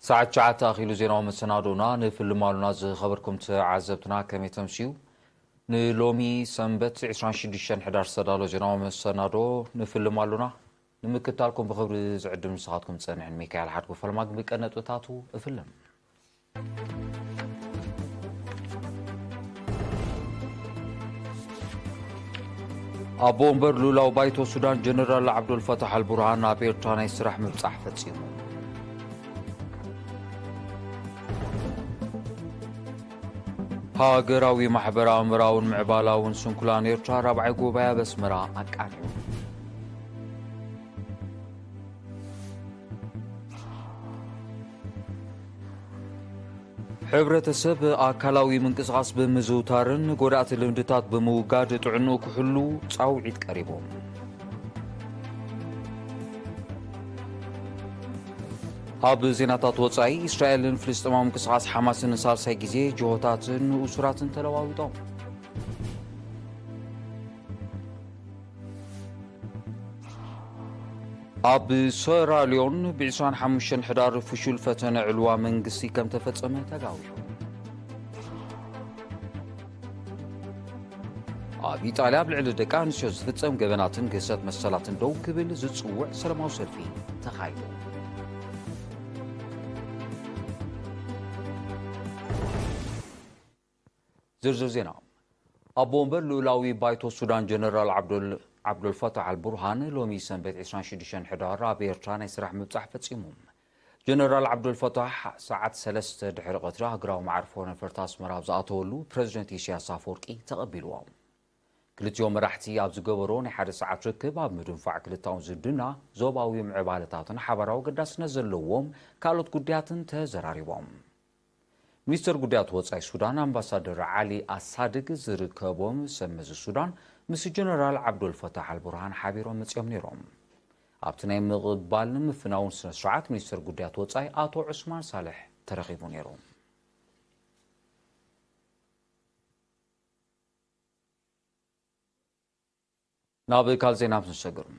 ساعة شعات أخيلو زينو مسنادونا نفيلم مالونا خبركم تعزبتنا كمي تمشيو نلومي سنبت 26 11 صدالو زينو مسنادو نفيلم مالونا نمكتالكم بخبر زعد مساعدكم تسنحن ميكايل حدكو فالماك بكأنت وتاتو فيلم أبومبر لولاو بايتو سودان جنرال عبد الفتاح البرهان نابير تاني سرح مبصح فتسيمو هاجراوي محبر أمراون معبالاون سنكلان يرتشا ربعي قوبايا بسمرا أكانيو ሕብረተሰብ ኣካላዊ ምንቅስቓስ ብምዝውታርን ጎዳእቲ ልምድታት ብምውጋድ ጥዕንኡ ክሕሉ ፃውዒት ቀሪቦም ኣብ ዜናታት ወፃኢ እስራኤልን ፍልስጥማዊ ምንቅስቓስ ሓማስን ሳልሳይ ግዜ ጅሆታትን እሱራትን ተለዋዊጦም ኣብ ሴራሊዮን ብ25 ሕዳር ፍሹል ፈተነ ዕልዋ መንግስቲ ከም ተፈጸመ ተጋዊሑ ኣብ ኢጣልያ ብልዕሊ ደቂ ኣንስትዮ ዝፍጸም ገበናትን ገሰት መሰላትን ደው ክብል ዝጽውዕ ሰላማዊ ሰልፊ ተኻይዱ ዝርዝር ዜና أبومبر لولاوي بايتو السودان جنرال عبد الفتاح البرهان لومي سنبت 26 حدار بيرتران يسرح مبصح فتسيموم جنرال عبد الفتاح ساعة 3 دحر قطرة قراو معرفون فرتاس مراب زاتولو بريزيدنت إسياس أفورقي تقبلوهم كلت يوم راحتي أبز قبرون حد ساعة ركب أب مدنفع كلتاون زدنا زوباوي معبالتاتن حبراو قداس نزلوهم كالوت قدياتن تزراريوهم ሚኒስትር ጉዳያት ወጻኢ ሱዳን አምባሳደር ዓሊ አሳድግ ዝርከቦም ሰመዝ ሱዳን ምስ ጀነራል ዓብዱል ፈታህ አልቡርሃን ሓቢሮም መጽኦም ነይሮም ኣብቲ ናይ ምቕባል ምፍናውን ስነ ስርዓት ሚኒስትር ጉዳያት ወጻኢ አቶ ዑስማን ሳልሕ ተረኺቡ ነይሮም ናብ ካል ዜና ንሰገርም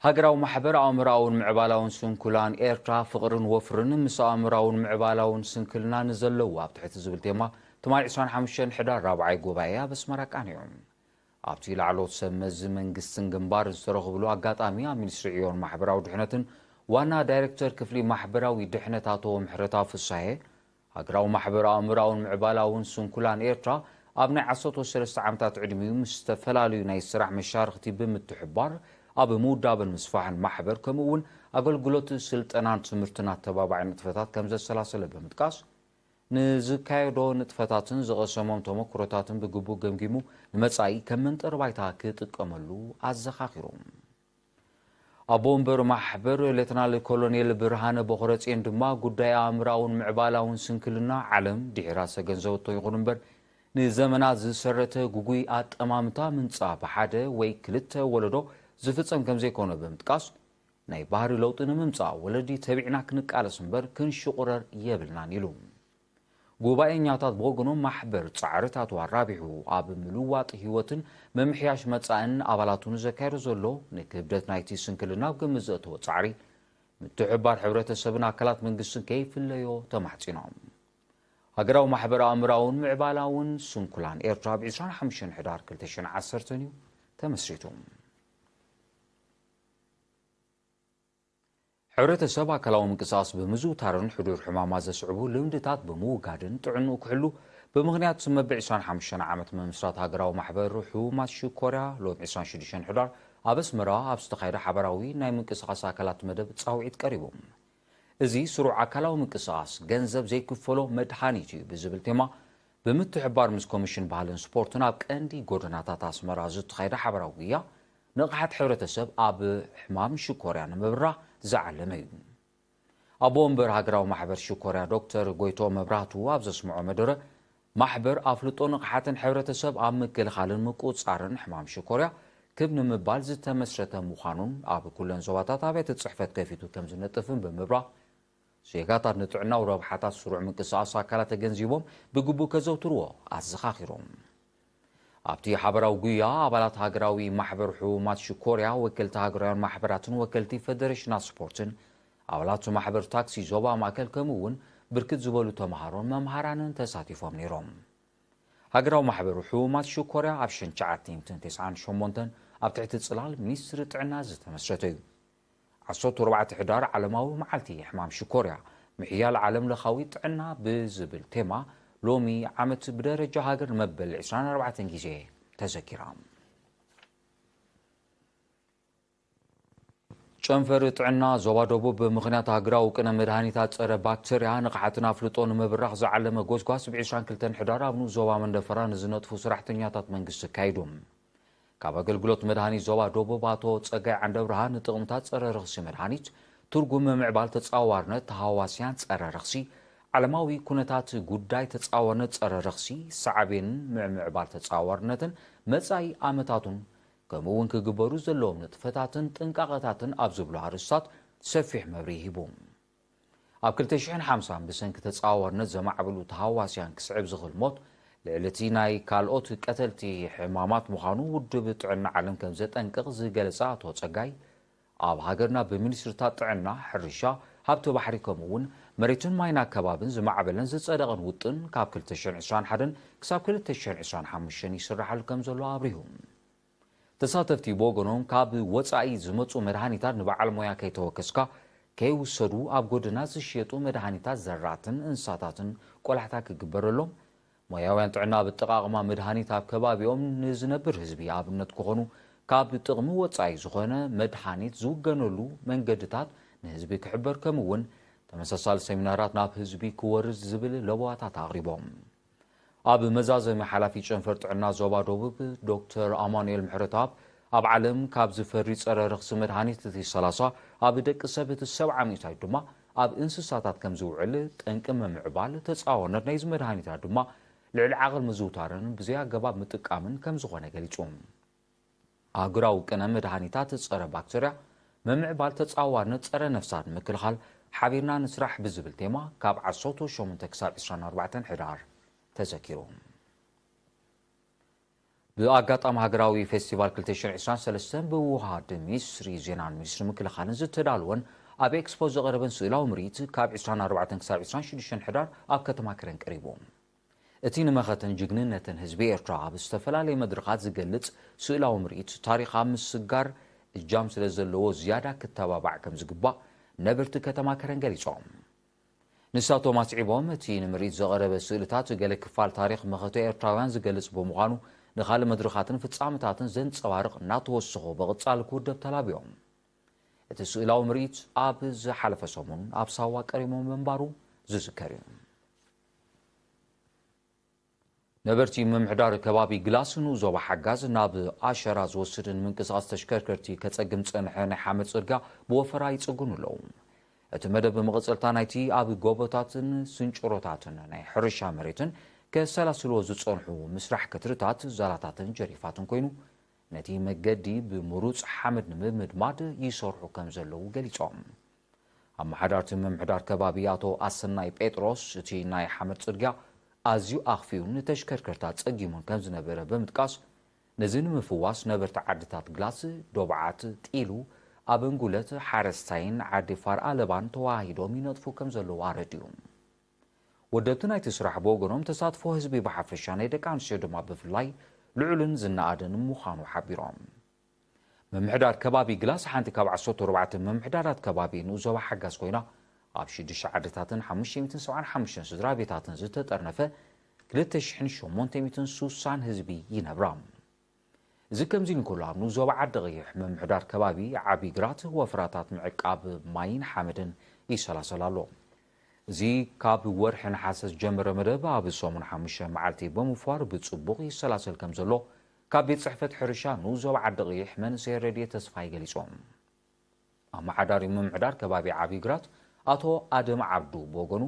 هاجراو محبر أمراون معبالاون سنكلان إيرترا فقرن وفرن مسا أمراون معبالاون سنكلنا نزلوا بتحت زبلتيما تماي عسان حمشن حدار رابعي قوبايا بس مراكانيهم أبتي لعلوت سمز من قسن جنبار استرغبلو أقات أميا منسرعيون محبراو دحنتن وانا دايركتور كفلي محبراوي دحنتاتو محرتا في الصحيح هاجراو محبر أمراون معبالاون سنكلان إيرترا أبني عصوتو سلسة عمتات عدميو مستفلاليو نايسرح مشارختي بمتحبار أبو مودا بالمصفاحن محبر كمون أقول سلطنان تمرتنا تبابع نتفتات كمزة سلاسل بمتقاس نزكايدو نتفتاتن زغسموم تمكروتاتن بقبو جمجيمو نمتصاي كمن تربايتا كتقملو أزخاخيروم أبومبر محبر لتنال كولونيل برهان بخرتين دما قداي أمراون معبالاون سنكلنا علم دحراسة جنزوتو يغنبر نزمنات زسرته قوي أمامتا من صاب حدا ويكلته ولدو زفتسم كم زي كونه بمتقاس ناي بحر لوطن ممصا ولدي تبعنا كنقالس منبر كنشقرر يبلنا نيلو غوباي نياتات بوغنو محبر صعرتات وارابيحو اب ملوواط هيوتن ممحياش مصان ابالاتون زكاير زلو نكبدت نايتي سنكلنا بمزاتو صعري متحبار حبرتسبنا اكلات منغسن كيف ليو تمحصينهم هاجراو محبر امراون معبالاون سنكلان ايرترا 25 حدار 2010 تمسريتهم ሕብረተሰብ ኣካላዊ ምንቅስቓስ ብምዝውታርን ሕዱር ሕማማት ዘስዕቡ ልምድታት ብምውጋድን ጥዕንኡ ክሕሉ ብምኽንያት ስመብዕ 25 ዓመት ምምስራት ሃገራዊ ማሕበር ሕሙማት ሽኮርያ ሎሚ 26 ሕዳር ኣብ ኣስመራ ኣብ ዝተኻየደ ሓበራዊ ናይ ምንቅስቓስ ኣካላት መደብ ፃውዒት ቀሪቦም እዚ ስሩዕ ኣካላዊ ምንቅስቓስ ገንዘብ ዘይክፈሎ መድሃኒት እዩ ብዝብል ቴማ ብምትሕብባር ምስ ኮሚሽን ባህልን ስፖርትን ኣብ ቀንዲ ጎደናታት ኣስመራ ዝተኻየደ ሓበራዊ ጉያ ንቕሓት ሕብረተሰብ ኣብ ሕማም ሽኮርያ ንምብራህ زعلمه أبومبر هاجراو محبر شكوريا دكتور غويتو مبراتو أبز اسمعو مدرة محبر أفلطون قحاتن حبرة سب عم كل خالن مقوط صارن حمام شكوريا كبن مبالز تمسرته مخانون أب كلن زواتات أبيت الصحفة كيفيتو كمزنة تفهم بمبرا شيكاتر نتعنا وربحاتات سروع من قصاص أكلات جنزيبهم بجبو كزوتروا أزخاخرهم أبتي حبراو قويا أبالات هاجراوي محبر حومات شكوريا وكلت هاجراوي محبراتن وكلتي فدريشنال سبورتن ኣባላት ማሕበር ታክሲ ዞባ ማእከል ከምኡውን ብርክት ዝበሉ ተምሃሮን መምሃራንን ተሳቲፎም ነይሮም ሃገራዊ ማሕበር ሕሙማት ሽኮርያ ኣብ 1998 ኣብ ትሕቲ ጽላል ሚኒስትሪ ጥዕና ዝተመስረተ እዩ 14 ሕዳር ዓለማዊ መዓልቲ ሕማም ሽኮርያ ምሕያል ዓለም ለኻዊ ጥዕና ብዝብል ቴማ ሎሚ ዓመት ብደረጃ ሃገር መበል 24 ግዜ ተዘኪራ ጨንፈር ጥዕና ዞባ ደቡብ ብምኽንያት ሃገራዊ ቅነ መድሃኒታት ጸረ ባክተርያ ንቕሓትን ኣፍልጦ ንምብራኽ ዝዓለመ ጎስጓስ ብ22 ሕዳር ኣብ ዞባ መንደፈራ ንዝነጥፉ ስራሕተኛታት መንግስቲ ካይዶም ካብ ኣገልግሎት መድሃኒት ዞባ ደቡብ ኣቶ ጸጋይ ዓንደብርሃን ንጥቕምታት ጸረ ርኽሲ መድሃኒት ትርጉም ምዕባል ተጻዋርነት ተሃዋስያን ጸረ ርኽሲ ዓለማዊ ኩነታት ጉዳይ ተጻዋርነት ጸረ ርኽሲ ሳዕቤንን ምዕባል ተጻዋርነትን መጻኢ ዓመታቱን ከምኡውን ክግበሩ ዘለዎም ንጥፈታትን ጥንቃቐታትን ኣብ ዝብሉ ኣርእስታት ሰፊሕ መብርሂ ሂቡ ኣብ 2050 ብሰንኪ ተጻዋርነት ዘማዕበሉ ተሃዋስያን ክስዕብ ዝኽእል ሞት ልዕልቲ ናይ ካልኦት ቀተልቲ ሕማማት ምዃኑ ውድብ ጥዕና ዓለም ከም ዘጠንቅቕ ዝገለጸ ኣቶ ጸጋይ ኣብ ሃገርና ብሚኒስትርታት ጥዕና ሕርሻ ሃብቲ ባሕሪ ከምኡውን መሬትን ማይን ኣከባብን ዝማዕበለን ዝጸደቐን ውጥን ካብ 2021 ክሳብ 2025 ይስራሓሉ ከም ዘሎ ኣብሪሁ ተሳተፍቲ ብወገኖም ካብ ወጻኢ ዝመጹ መድሃኒታት ንበዓል ሞያ ከይተወከስካ ከይውሰዱ ኣብ ጎደና ዝሽየጡ መድሃኒታት ዘራእትን እንስሳታትን ቆላሕታ ክግበረሎም ሞያውያን ጥዕና ብጠቓቕማ መድሃኒት ኣብ ከባቢኦም ንዝነብር ህዝቢ ኣብነት ክኾኑ ካብ ጥቕሚ ወጻኢ ዝኾነ መድሃኒት ዝውገነሉ መንገድታት ንህዝቢ ክሕበር ከምኡውን ተመሳሳሊ ሰሚናራት ናብ ህዝቢ ክወርድ ዝብል ለቦታት ኣቕሪቦም ኣብ መዛዘሚ ሓላፊ ጨንፈር ጥዕና ዞባ ደቡብ ዶክተር ኣማኑኤል ምሕረትኣብ ኣብ ዓለም ካብ ዝፈሪ ጸረ ርኽሲ መድሃኒት እቲ 30 ኣብ ደቂ ሰብ እቲ 70 ድማ ኣብ እንስሳታት ከም ዝውዕል ጠንቂ ምዕባል ተጻዋርነት ናይዚ መድሃኒታት ድማ ልዕሊ ዓቕል ምዝውታርን ብዘይ ኣገባብ ምጥቃምን ከም ዝኾነ ገሊጹ ኣህጉራዊ ቅነ መድሃኒታት ጸረ ባክተርያ ምዕባል ተጻዋርነት ጸረ ነፍሳት ምክልኻል ሓቢርና ንስራሕ ብዝብል ቴማ ካብ 18 ክሳብ 24 ሕዳር ተዘኪሩ ብኣጋጣሚ ሃገራዊ ፌስቲቫል 2023 ብውሃድ ሚኒስትሪ ዜናን ሚኒስትሪ ምክልኻልን ዝተዳልወን ኣብ ኤክስፖ ዘቐረበን ስእላዊ ምርኢት ካብ 24 ክሳብ 26 ሕዳር ኣብ ከተማ ከረን ቀሪቡ እቲ ንመኸተን ጅግንነትን ህዝቢ ኤርትራ ኣብ ዝተፈላለየ መድረኻት ዝገልጽ ስእላዊ ምርኢት ታሪኽ ኣብ ምስጋር እጃም ስለ ዘለዎ ዝያዳ ክተባባዕ ከም ዝግባእ ነበርቲ ከተማ ከረን ገሊጾም ንሳቶም ኣስዒቦም እቲ ንምርኢት ዘቐረበ ስእልታት ገለ ክፋል ታሪኽ መኸተ ኤርትራውያን ዝገልጽ ብምዃኑ ንኻልእ መድረኻትን ፍጻመታትን ዘንጸባርቕ እናተወስኹ ብቕጻል ክውደብ ተላቢዮም እቲ ስእላዊ ምርኢት ኣብ ዝሓለፈ ሰሙን ኣብ ሳዋ ቀሪቦም ምንባሩ ዝዝከር እዩ ነበርቲ ምምሕዳር ከባቢ ግላስኑ ዞባ ሓጋዝ ናብ ኣሸራ ዝወስድን ምንቅስቓስ ተሽከርከርቲ ከጸግም ጸንሐ ናይ ሓመድ ጽርግያ ብወፈራ ይጽጉኑ ኣለዉ እቲ መደብ መቐጸልታ ናይቲ ኣብ ጎቦታትን ስንጭሮታትን ናይ ሕርሻ መሬትን ከሰላስልዎ ዝጸንሑ ምስራሕ ክትርታት ዛላታትን ጀሪፋትን ኮይኑ ነቲ መገዲ ብምሩጽ ሓመድ ንምምድማድ ይሰርሑ ከም ዘለዉ ገሊጾም ኣመሓዳርቲ ምምሕዳር ከባቢ ኣቶ ኣሰናይ ጴጥሮስ እቲ ናይ ሓመድ ጽርግያ ኣዝዩ ኣኽፊኡ ንተሽከርከርታት ጸጊሙን ከም ዝነበረ ብምጥቃስ ነዚ ንምፍዋስ ነበርቲ ዓድታት ግላስ ዶብዓት ጢሉ ኣብ እንጉለት ሓረስታይን ዓዲ ፋርኣ ለባን ተዋሂዶም ይነጥፉ ከም ዘለዉ ኣረድዩ ወደብቲ ናይቲ ስራሕ ብወገኖም ተሳትፎ ህዝቢ ብሓፈሻ ናይ ደቂ ኣንስትዮ ድማ ብፍላይ ልዑልን ዝነኣድን ምዃኑ ሓቢሮም ምምሕዳር ከባቢ ግላስ ሓንቲ ካብ 14 ምምሕዳራት ከባቢ ንዞባ ሓጋዝ ኮይና ኣብ 6 ዓድታትን 575 ስድራ ቤታትን ዝተጠርነፈ 2860 ህዝቢ ይነብራ እዚ ከምዚ ንኩሉ ኣብ ንዞባ ዓዲ ቀይሕ ምምሕዳር ከባቢ ዓቢ ግራት ወፍራታት ምዕቃብ ማይን ሓመድን ይሰላሰል ኣሎ እዚ ካብ ወርሒ ነሓሰ ዝጀመረ መደብ ኣብ ሰሙን 5 መዓልቲ ብምፍዋር ብጽቡቕ ይሰላሰል ከም ዘሎ ካብ ቤት ጽሕፈት ሕርሻ ንዞባ ዓዲ ቀይሕ መንእሰይ ረድኤት ተስፋይ ገሊጾም ኣመሓዳሪ ምምሕዳር ከባቢ ዓቢ ግራት ኣቶ ኣደም ዓብዱ ብወገኑ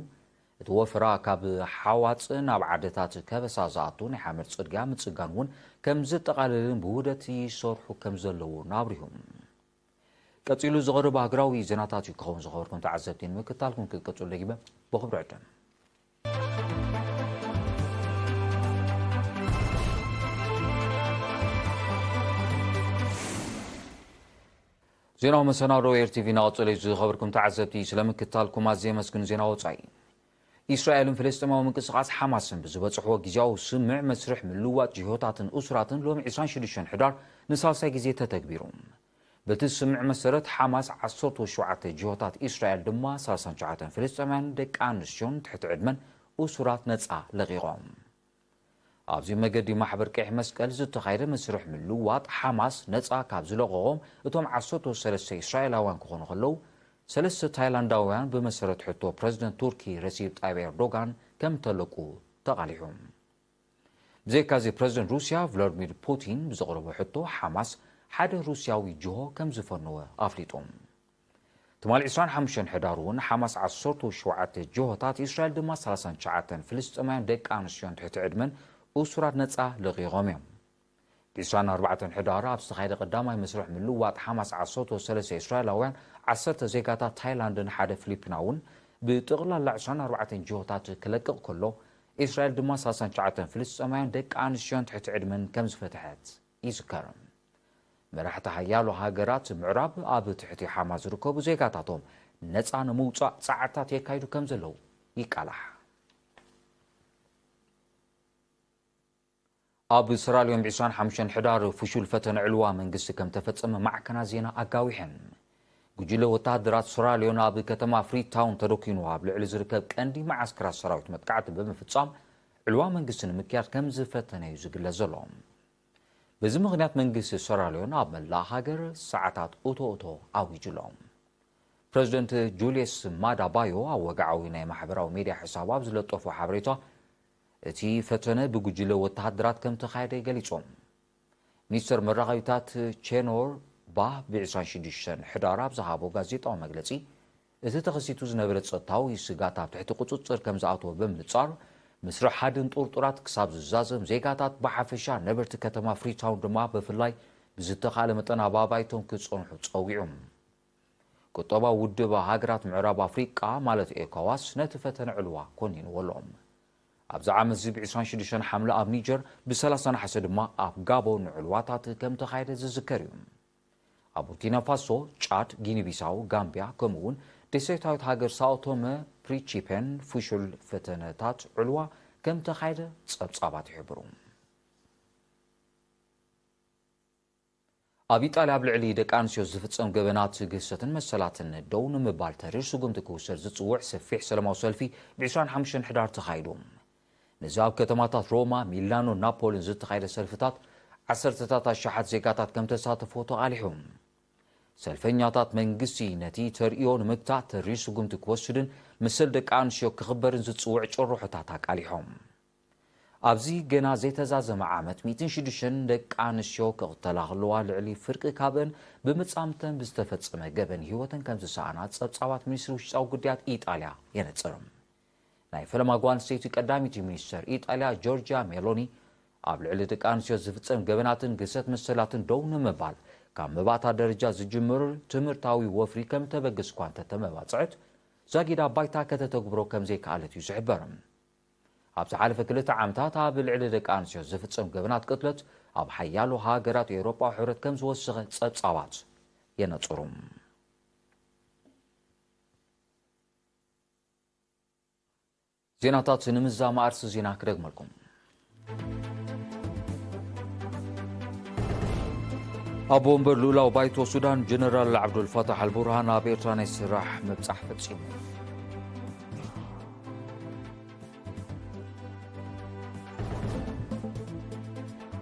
እቲ ወፍራ ካብ ሓዋፅ ናብ ዓድታት ከበሳ ዝኣቱ ናይ ሓመድ ጽርግያ ምጽጋን እውን ከም ዘጠቓልልን ብውህደት ይሰርሑ ከም ዘለዉ ናብሪሁም ቀፂሉ ዝቐርብ ሃገራዊ ዜናታት እዩ ክኸውን ዝኸበርኩም ተዓዘብቲ ንምክትታልኩም ክትቀጽሉ ለጊበ ብኽብሪ ዕድም زيناو مسنارو اير تي في ناوصلي خبركم تعزبتي ስለምክታልኩም ኣዝየ መስግን ዜና ወጻኢ إسرائيل فلسطيناዊ ምንቅስቓስ ሓማስን ብዝበፅሕዎ ጊዜያዊ ስምዕ መስርሕ ምልዋጥ ጅሆታትን እስራትን ሎሚ 26 ሕዳር ንሳልሳይ ግዜ ተተግቢሩ በቲ ስምዕ መሰረት ሓማስ 17 ጅሆታት እስራኤል ድማ 39 ፍልስጤማውያን ደቂ ኣንስትዮን ትሕቲ ዕድመን እስራት ነፃ ለቒቖም ኣብዚ መገዲ ማሕበር ቀይሕ መስቀል ዝተኻየደ መስርሕ ምልዋጥ ሓማስ ነፃ ካብ ዝለቐቖም እቶም 13 እስራኤላውያን ክኾኑ ከለዉ ሰለስተ ታይላንዳውያን በመሰረት ሕቶ ፕሬዝደንት ቱርኪ ረሲብ ጣይብ ኤርዶጋን ከም ተለቁ ተቓሊዖም ብዘይካዚ ፕሬዝደንት ሩስያ ቭላድሚር ፑቲን ብዘቕረቦ ሕቶ ሓማስ ሓደ ሩስያዊ ጅሆ ከም ዝፈነወ ኣፍሊጦም ትማል 25 ሕዳር እውን ሓማስ 17 ጅሆታት እስራኤል ድማ 39 ፍልስጤማውያን ደቂ ኣንስትዮን ትሕቲ ዕድመን እስራት ነፃ ለቒቖም እዮም ب24 ሕዳር ኣብ ዝተኻየደ ቀዳማይ መስርሕ ምልዋጥ ሓማስ 13 እስራኤላውያን 10 ዜጋታት ታይላንድን ሓደ ፊሊፒናውን ብጥቕላላ 24 ጅሆታት ክለቅቕ ከሎ እስራኤል ድማ 39 ፍልስጤማውያን ደቂ ኣንስትዮን ትሕቲ ዕድመን ከም ዝፈትሐት ይዝከር መራሕቲ ሓያሎ ሃገራት ምዕራብ ኣብ ትሕቲ ሓማስ ዝርከቡ ዜጋታቶም ነፃ ንምውፃእ ፃዕርታት የካይዱ ከም ዘለዉ ይቃላሕ ኣብ ስራልዮም 25 ሕዳር ፍሹል ፈተነ ዕልዋ መንግስቲ ከም ተፈጸመ ማዕከናት ዜና ኣጋዊሐን ጉጅለ ወታደራት ስራልዮን ኣብ ከተማ ፍሪታውን ተደኪኑ ኣብ ልዕሊ ዝርከብ ቀንዲ ማዓስከራት ሰራዊት መጥቃዕቲ ብምፍጻም ዕልዋ መንግስቲ ንምክያድ ከም ዝፈተነ እዩ ዝግለጽ ዘሎ በዚ ምኽንያት መንግስቲ ስራልዮን ኣብ መላእ ሃገር ሰዓታት እቶ ኣዊጅሎም ፕሬዝደንት ጁልየስ ማዳ ባዮ ኣብ ወግዓዊ ናይ ማሕበራዊ ሚድያ ሕሳብ ኣብ ዝለጠፉ ሓበሬታ እቲ ፈተነ ብጉጅለ ወታደራት ከም ተኻየደ ገሊጾም ሚኒስትር መራኸቢታት ቼኖር ባህ ብ26 ሕዳር ኣብ ዝሃቦ ጋዜጣዊ መግለጺ እቲ ተኸሲቱ ዝነበረ ፀጥታዊ ስጋት ኣብ ትሕቲ ቁፅፅር ከም ዝኣተወ ብምንጻር መስርሕ ሓድን ጡርጡራት ክሳብ ዝዛዘም ዜጋታት ብሓፈሻ ነበርቲ ከተማ ፍሪታውን ድማ ብፍላይ ብዝተኻለ መጠን ኣብ ኣባይቶም ክጸንሑ ጸዊዖም ቁጠባ ውድብ ሃገራት ምዕራብ ኣፍሪቃ ማለት ኤኮዋስ ነቲ ፈተነ ዕልዋ ኮኒንዎ ኣሎም ኣብዚ ዓመት ዚ ብ26 ሓምለ ኣብ ኒጀር ብ30 ናሕሲ ድማ ኣብ ጋቦን ዕልዋታት ከም ተኻየደ ዝዝከር እዩ ኣብ ቡርኪና ፋሶ ጫድ ጊኒቢሳው ጋምቢያ ከምኡውን ደሴታዊት ሃገር ሳኦቶመ ፕሪንቺፔን ፍሹል ፈተነታት ዕልዋ ከም ተኻየደ ጸብጻባት ይሕብሩ ኣብ ኢጣልያ ኣብ ልዕሊ ደቂ ኣንስትዮ ዝፍጸም ገበናት ግህሰትን መሰላትን ደው ንምባል ተሪር ስጉምቲ ክውሰድ ዝፅውዕ ሰፊሕ ሰላማዊ ሰልፊ ብ25 ሕዳር ተኻይዱ ነዚ ኣብ ከተማታት ሮማ ሚላኖ ናፖሊን ዝተኻየደ ሰልፍታት ዓሰርተታት ኣሽሓት ዜጋታት ከም ተሳተፉ ተቓሊሖም ሰልፈኛታት መንግስቲ ነቲ ተርእዮ ንምግታእ ተሪር ስጉምቲ ክወስድን ምስል ደቂ ኣንስትዮ ክኽበርን ዝፅውዕ ጭርሖታት ኣቃሊሖም ኣብዚ ገና ዘይተዛዘመ ዓመት 106 ደቂ ኣንስትዮ ክቕተላ ከለዋ ልዕሊ ፍርቂ ካብአን ብምጻምተን ብዝተፈጸመ ገበን ህይወተን ከም ዝሰኣና ጸብጻባት ሚኒስትሪ ውሽጣዊ ጉዳያት ኢጣልያ የነጽርም ናይ ፈለማ ጓል ኣንስተይቲ ቀዳሚት ሚኒስትር ኢጣልያ ጆርጂያ ሜሎኒ ኣብ ልዕሊ ደቂ ኣንስትዮ ዝፍጸም ገበናትን ግሰት መሰላትን ደው ንምባል ካብ መባእታ ደረጃ ዝጅምር ትምህርታዊ ወፍሪ ከም ተበግስ እኳ እንተተመባፅዕት ዛጊዳ ባይታ ከተተግብሮ ከም ዘይከኣለት እዩ ዝሕበር ኣብ ዝሓለፈ 2 ዓመታት ኣብ ልዕሊ ደቂ ኣንስትዮ ዝፍጸም ገበናት ቅትለት ኣብ ሓያሎ ሃገራት ኤውሮጳዊ ሕብረት ከም ዝወሰኸ ጸብጻባት የነጽሩ ዜናታት ንምዛም ኣርሲ ዜና ክደግመልኩም ኣብ ወንበር ልኡላዊ ባይቶ ሱዳን ጀነራል ዓብዱልፈታሕ አልቡርሃን ኣብ ኤርትራ ናይ ስራሕ ምብጻሕ ፈጺሙ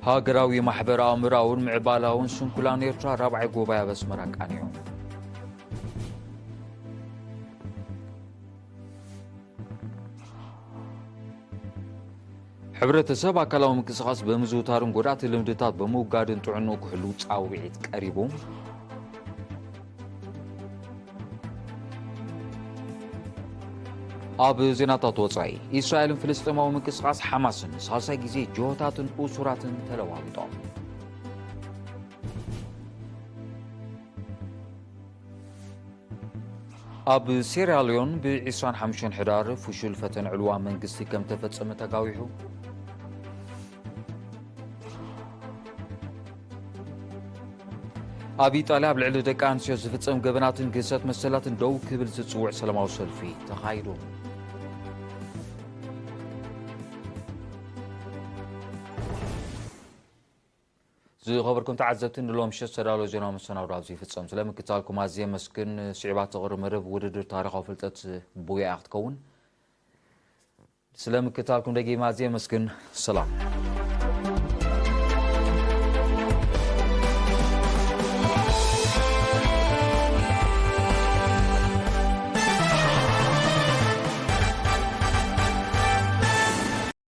ሃገራዊ ማሕበር ኣእምራውን ምዕባላውን ስንኩላን ኤርትራ ራብዓይ ጉባኤ ኣብ ኣስመራ ቃኒዑ ሕብረተሰብ ኣካላዊ ምንቅስቓስ ብምዝውታርን ጎዳእቲ ልምድታት ብምውጋድን ጥዕንኡ ክህሉ ጻውዒት ቀሪቡ ኣብ ዜናታት ወጻኢ እስራኤልን ፍልስጤማዊ ምንቅስቓስ ሓማስን ሳልሳይ ግዜ ጅሆታትን እስራትን ተለዋዊጦም ኣብ ሴራሊዮን ብ25 ሕዳር ፍሹል ፈተነ ዕልዋ መንግስቲ ከም ተፈጸመ ተጋዊሑ ኣብ ኢጣልያ ኣብ ልዕሊ ደቂ ኣንስትዮ ዝፍጸም ገበናትን ግሰት መሰላትን ደው ክብል ዝጽውዕ ሰላማዊ ሰልፊ ተኻይዱ ዝኸበርኩም ተዓዘብትን ንሎም ምሽት ተዳሎ ዜናዊ መሰናዶ ኣብዚ ይፍጸም ስለምክታልኩም ኣዝየ መስግን ስዒባት ተቕሪ መረብ ውድድር ታሪኻዊ ፍልጠት ቡያ ክትከውን ስለምክታልኩም ደጊማ ኣዝየ መስግን ሰላም